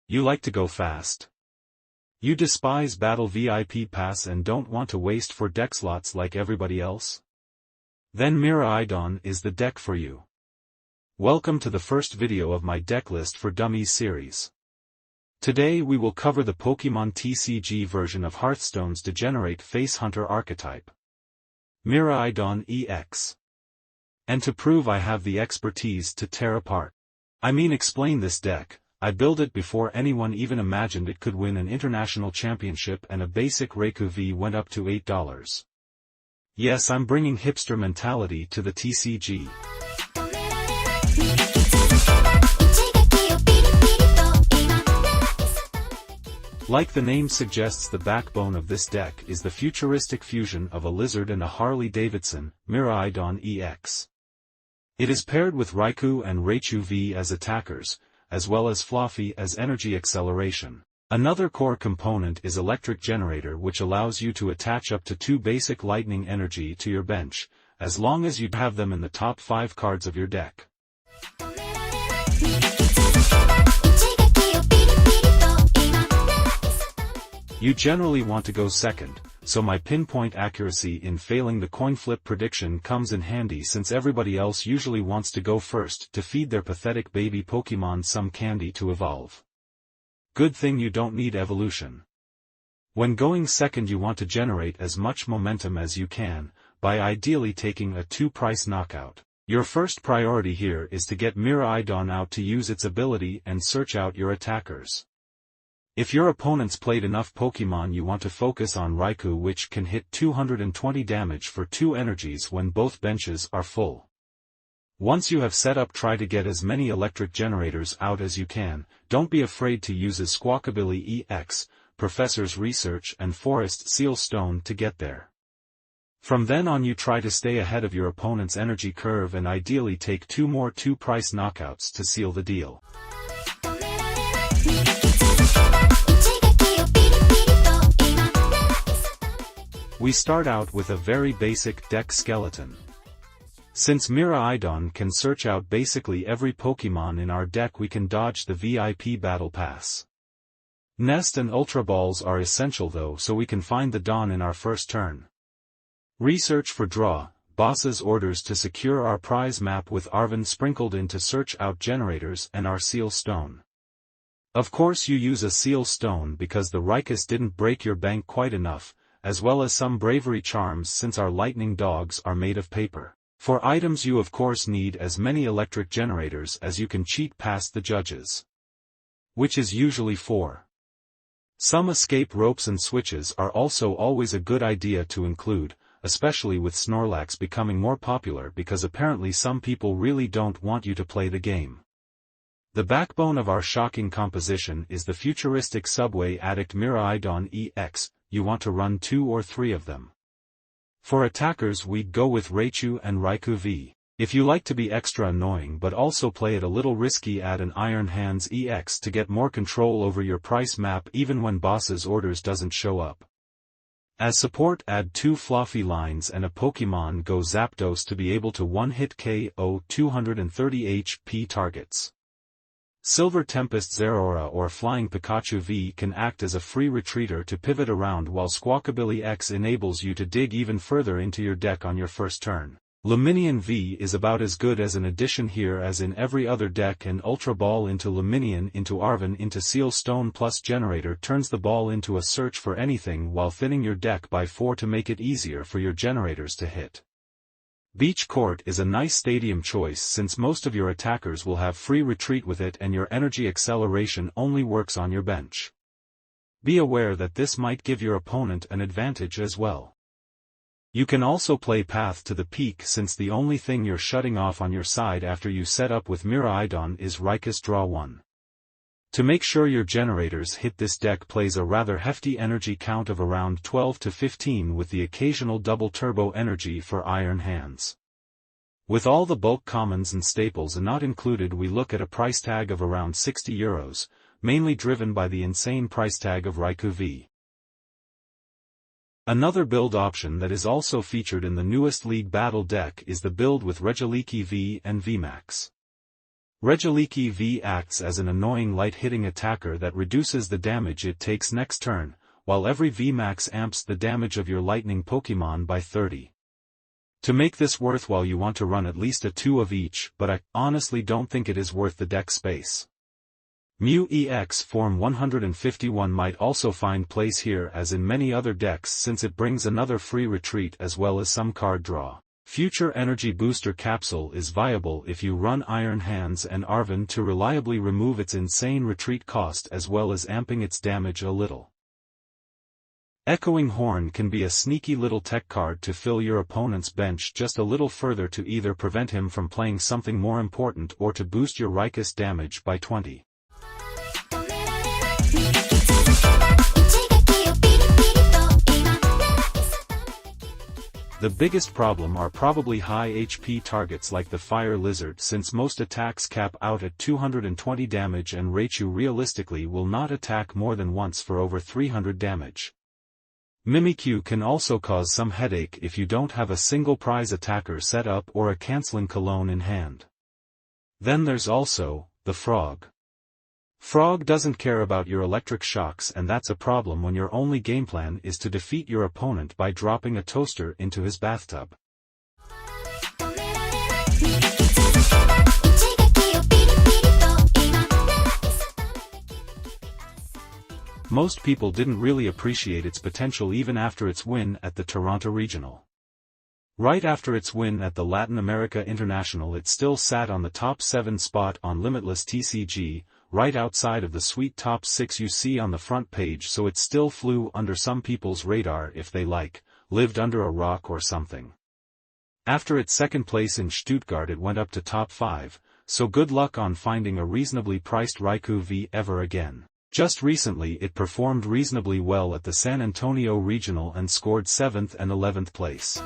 You like to go fast. You despise Battle VIP Pass and don't want to waste for deck slots like everybody else? Then Miraidon is the deck for you. Welcome to the first video of my Decklist for Dummies series. Today we will cover the Pokemon TCG version of Hearthstone's degenerate Face Hunter archetype, Miraidon EX. And to prove I have the expertise to tear explain this deck, I built it before anyone even imagined it could win an international championship, and a basic Raikou V went up to $8. Yes, I'm bringing hipster mentality to the TCG. Like the name suggests, the backbone of this deck is the futuristic fusion of a lizard and a Harley-Davidson, Miraidon EX. It is paired with Raikou and Raichu V as attackers, as well as Fluffy as energy acceleration. Another core component is Electric Generator, which allows you to attach up to 2 basic lightning energy to your bench, as long as you have them in the top 5 cards of your deck. You generally want to go second, so my pinpoint accuracy in failing the coin flip prediction comes in handy, since everybody else usually wants to go first to feed their pathetic baby Pokemon some candy to evolve. Good thing you don't need evolution. When going second, you want to generate as much momentum as you can, by ideally taking a 2-price knockout. Your first priority here is to get Miraidon out to use its ability and search out your attackers. If your opponents played enough Pokemon, you want to focus on Raikou, which can hit 220 damage for 2 energies when both benches are full. Once you have set up, try to get as many electric generators out as you can. Don't be afraid to use a Squawkabilly EX, Professor's Research and Forest Seal Stone to get there. From then on, you try to stay ahead of your opponent's energy curve and ideally take 2 more 2-price knockouts to seal the deal. We start out with a very basic deck skeleton. Since Miraidon can search out basically every Pokemon in our deck, we can dodge the VIP Battle Pass. Nest and Ultra Balls are essential though, so we can find the Dawn in our first turn. Research for draw, Boss's orders to secure our prize map with Arven sprinkled in to search out generators, and our Seal Stone. Of course you use a Seal Stone because the Raikus didn't break your bank quite enough, as well as some Bravery Charms since our lightning dogs are made of paper. For items you of course need as many electric generators as you can cheat past the judges, which is usually 4. Some escape ropes and switches are also always a good idea to include, especially with Snorlax becoming more popular, because apparently some people really don't want you to play the game. The backbone of our shocking composition is the futuristic subway addict Miraidon EX. You want to run 2 or 3 of them. For attackers, we'd go with Raichu and Raikou V. If you like to be extra annoying but also play it a little risky, add an Iron Hands EX to get more control over your price map even when Boss's orders doesn't show up. As support, add 2 Fluffy lines and a Pokemon Go Zapdos to be able to one-hit KO 230 HP targets. Silver Tempest Zeraora or Flying Pikachu V can act as a free retreater to pivot around, while Squawkabilly X enables you to dig even further into your deck on your first turn. Lumineon V is about as good as an addition here as in every other deck, and Ultra Ball into Lumineon into Arven into Seal Stone plus Generator turns the ball into a search for anything while thinning your deck by 4 to make it easier for your generators to hit. Beach Court is a nice stadium choice since most of your attackers will have free retreat with it, and your energy acceleration only works on your bench. Be aware that this might give your opponent an advantage as well. You can also play Path to the Peak, since the only thing you're shutting off on your side after you set up with Miraidon is Raikus Draw 1. To make sure your generators hit, this deck plays a rather hefty energy count of around 12 to 15 with the occasional double turbo energy for Iron Hands. With all the bulk commons and staples not included, we look at a price tag of around €60, mainly driven by the insane price tag of Raikou V. Another build option that is also featured in the newest League Battle deck is the build with Regieleki V and VMAX. Regieleki V acts as an annoying light-hitting attacker that reduces the damage it takes next turn, while every VMAX amps the damage of your lightning Pokemon by 30. To make this worthwhile you want to run at least a 2 of each, but I honestly don't think it is worth the deck space. Mew EX Form 151 might also find place here as in many other decks since it brings another free retreat as well as some card draw. Future Energy Booster Capsule is viable if you run Iron Hands and Arven to reliably remove its insane retreat cost as well as amping its damage a little. Echoing Horn can be a sneaky little tech card to fill your opponent's bench just a little further to either prevent him from playing something more important or to boost your Raikus damage by 20. The biggest problem are probably high HP targets like the Fire Lizard since most attacks cap out at 220 damage and Raichu realistically will not attack more than once for over 300 damage. Mimikyu can also cause some headache if you don't have a single prize attacker set up or a canceling cologne in hand. Then there's also, the Frog. Frog doesn't care about your electric shocks and that's a problem when your only gameplan is to defeat your opponent by dropping a toaster into his bathtub. Most people didn't really appreciate its potential even after its win at the Toronto Regional. Right after its win at the Latin America International it still sat on the top 7 spot on Limitless TCG, right outside of the sweet top 6 you see on the front page, so it still flew under some people's radar if they lived under a rock or something. After its second place in Stuttgart it went up to top 5, so good luck on finding a reasonably priced Raikou V ever again. Just recently it performed reasonably well at the San Antonio Regional and scored 7th and 11th place.